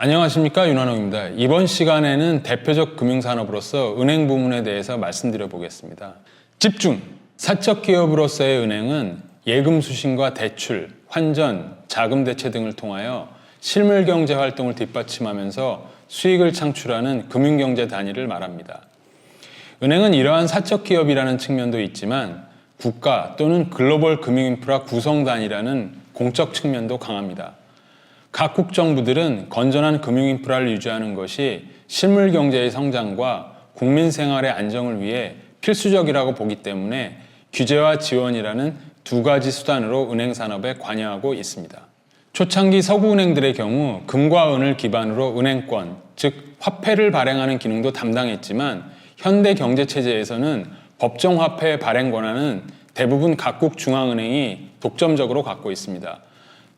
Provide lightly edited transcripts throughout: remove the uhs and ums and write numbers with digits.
안녕하십니까, 윤환홍입니다. 이번 시간에는 대표적 금융산업으로서 은행 부문에 대해서 말씀드려 보겠습니다. 집중! 사적 기업으로서의 은행은 예금 수신과 대출, 환전, 자금 대체 등을 통하여 실물 경제 활동을 뒷받침하면서 수익을 창출하는 금융경제 단위를 말합니다. 은행은 이러한 사적 기업이라는 측면도 있지만 국가 또는 글로벌 금융인프라 구성단이라는 공적 측면도 강합니다. 각국 정부들은 건전한 금융인프라를 유지하는 것이 실물 경제의 성장과 국민 생활의 안정을 위해 필수적이라고 보기 때문에 규제와 지원이라는 두 가지 수단으로 은행 산업에 관여하고 있습니다. 초창기 서구은행들의 경우 금과 은을 기반으로 은행권, 즉 화폐를 발행하는 기능도 담당했지만 현대 경제체제에서는 법정화폐 발행 권한은 대부분 각국 중앙은행이 독점적으로 갖고 있습니다.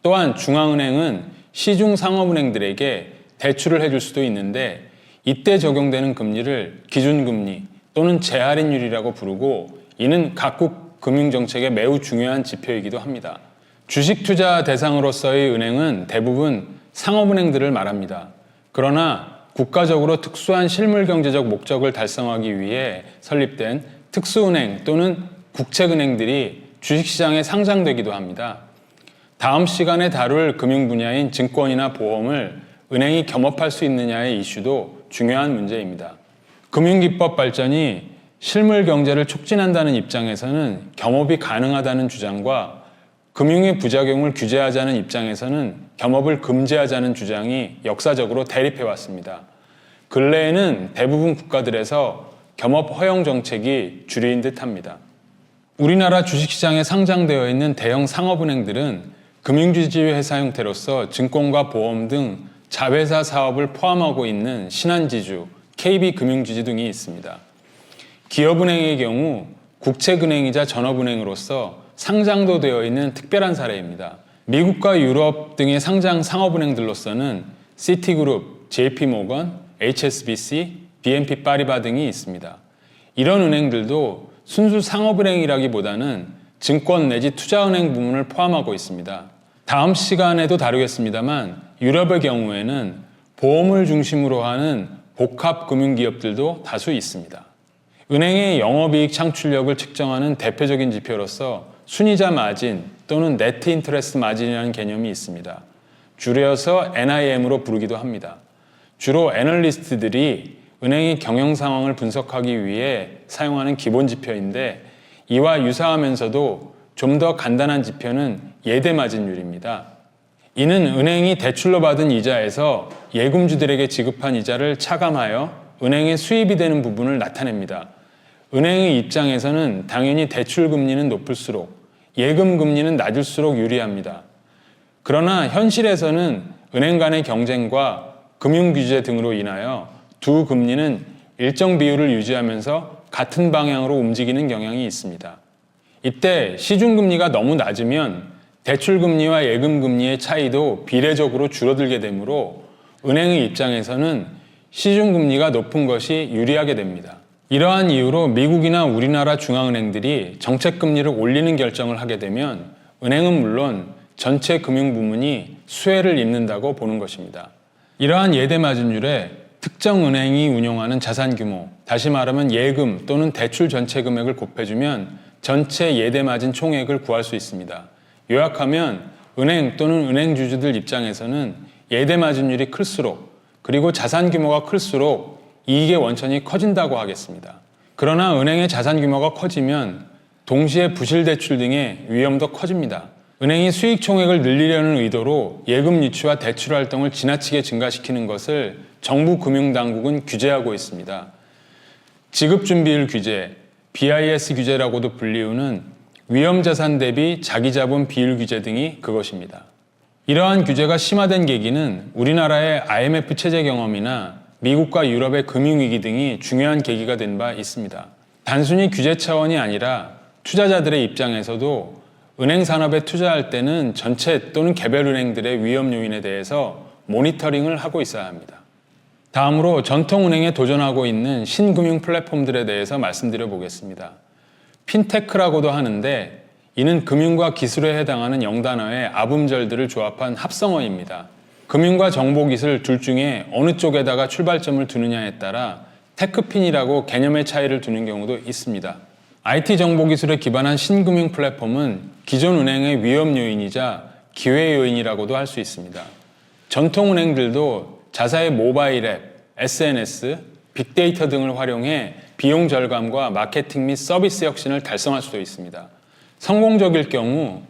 또한 중앙은행은 시중 상업은행들에게 대출을 해줄 수도 있는데 이때 적용되는 금리를 기준금리 또는 재할인율이라고 부르고 이는 각국 금융정책의 매우 중요한 지표이기도 합니다. 주식 투자 대상으로서의 은행은 대부분 상업은행들을 말합니다. 그러나 국가적으로 특수한 실물경제적 목적을 달성하기 위해 설립된 특수은행 또는 국책은행들이 주식시장에 상장되기도 합니다. 다음 시간에 다룰 금융 분야인 증권이나 보험을 은행이 겸업할 수 있느냐의 이슈도 중요한 문제입니다. 금융기법 발전이 실물 경제를 촉진한다는 입장에서는 겸업이 가능하다는 주장과 금융의 부작용을 규제하자는 입장에서는 겸업을 금지하자는 주장이 역사적으로 대립해왔습니다. 근래에는 대부분 국가들에서 겸업 허용 정책이 주류인 듯합니다. 우리나라 주식시장에 상장되어 있는 대형 상업은행들은 금융주지 회사 형태로서 증권과 보험 등 자회사 사업을 포함하고 있는 신한지주, KB금융주지 등이 있습니다. 기업은행의 경우 국책은행이자 전업은행으로서 상장도 되어 있는 특별한 사례입니다. 미국과 유럽 등의 상장 상업은행들로서는 시티그룹, JP모건, HSBC, BNP 파리바 등이 있습니다. 이런 은행들도 순수 상업은행이라기보다는 증권 내지 투자은행 부문을 포함하고 있습니다. 다음 시간에도 다루겠습니다만 유럽의 경우에는 보험을 중심으로 하는 복합금융기업들도 다수 있습니다. 은행의 영업이익 창출력을 측정하는 대표적인 지표로서 순이자 마진 또는 네트 인터레스트 마진이라는 개념이 있습니다. 줄여서 NIM으로 부르기도 합니다. 주로 애널리스트들이 은행의 경영 상황을 분석하기 위해 사용하는 기본 지표인데 이와 유사하면서도 좀 더 간단한 지표는 예대 마진율입니다. 이는 은행이 대출로 받은 이자에서 예금주들에게 지급한 이자를 차감하여 은행의 수입이 되는 부분을 나타냅니다. 은행의 입장에서는 당연히 대출 금리는 높을수록 예금 금리는 낮을수록 유리합니다. 그러나 현실에서는 은행 간의 경쟁과 금융규제 등으로 인하여 두 금리는 일정 비율을 유지하면서 같은 방향으로 움직이는 경향이 있습니다. 이때 시중금리가 너무 낮으면 대출금리와 예금금리의 차이도 비례적으로 줄어들게 되므로 은행의 입장에서는 시중금리가 높은 것이 유리하게 됩니다. 이러한 이유로 미국이나 우리나라 중앙은행들이 정책금리를 올리는 결정을 하게 되면 은행은 물론 전체 금융부문이 수혜를 입는다고 보는 것입니다. 이러한 예대 마진율에 특정 은행이 운용하는 자산 규모, 다시 말하면 예금 또는 대출 전체 금액을 곱해주면 전체 예대 마진 총액을 구할 수 있습니다. 요약하면 은행 또는 은행주주들 입장에서는 예대 마진율이 클수록 그리고 자산 규모가 클수록 이익의 원천이 커진다고 하겠습니다. 그러나 은행의 자산 규모가 커지면 동시에 부실 대출 등의 위험도 커집니다. 은행이 수익 총액을 늘리려는 의도로 예금 유치와 대출 활동을 지나치게 증가시키는 것을 정부 금융당국은 규제하고 있습니다. 지급준비율 규제, BIS 규제라고도 불리우는 위험자산 대비 자기자본 비율 규제 등이 그것입니다. 이러한 규제가 심화된 계기는 우리나라의 IMF 체제 경험이나 미국과 유럽의 금융위기 등이 중요한 계기가 된 바 있습니다. 단순히 규제 차원이 아니라 투자자들의 입장에서도 은행 산업에 투자할 때는 전체 또는 개별 은행들의 위험 요인에 대해서 모니터링을 하고 있어야 합니다. 다음으로 전통은행에 도전하고 있는 신금융 플랫폼들에 대해서 말씀드려 보겠습니다. 핀테크라고도 하는데 이는 금융과 기술에 해당하는 영단어의 아분절들을 조합한 합성어입니다. 금융과 정보기술 둘 중에 어느 쪽에다가 출발점을 두느냐에 따라 테크핀이라고 개념의 차이를 두는 경우도 있습니다. IT 정보기술에 기반한 신금융 플랫폼은 기존 은행의 위험 요인이자 기회 요인이라고도 할 수 있습니다. 전통 은행들도 자사의 모바일 앱, SNS, 빅데이터 등을 활용해 비용 절감과 마케팅 및 서비스 혁신을 달성할 수도 있습니다. 성공적일 경우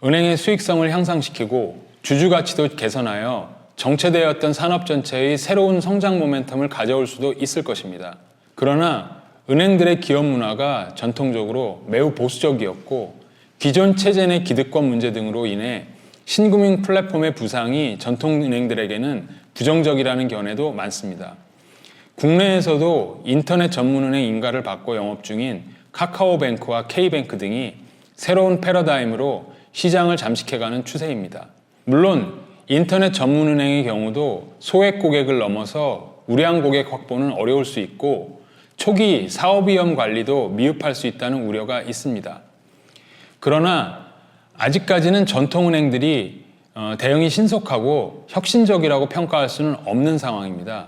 은행의 수익성을 향상시키고 주주 가치도 개선하여 정체되었던 산업 전체의 새로운 성장 모멘텀을 가져올 수도 있을 것입니다. 그러나 은행들의 기업 문화가 전통적으로 매우 보수적이었고 기존 체제 내 기득권 문제 등으로 인해 신금융 플랫폼의 부상이 전통은행들에게는 부정적이라는 견해도 많습니다. 국내에서도 인터넷 전문은행 인가를 받고 영업 중인 카카오뱅크와 K뱅크 등이 새로운 패러다임으로 시장을 잠식해가는 추세입니다. 물론 인터넷 전문은행의 경우도 소액 고객을 넘어서 우량 고객 확보는 어려울 수 있고 초기 사업위험 관리도 미흡할 수 있다는 우려가 있습니다. 그러나 아직까지는 전통은행들이 대응이 신속하고 혁신적이라고 평가할 수는 없는 상황입니다.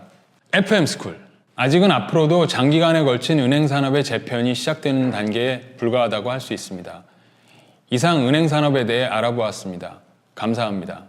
FM스쿨, 아직은 앞으로도 장기간에 걸친 은행산업의 재편이 시작되는 단계에 불과하다고 할 수 있습니다. 이상 은행산업에 대해 알아보았습니다. 감사합니다.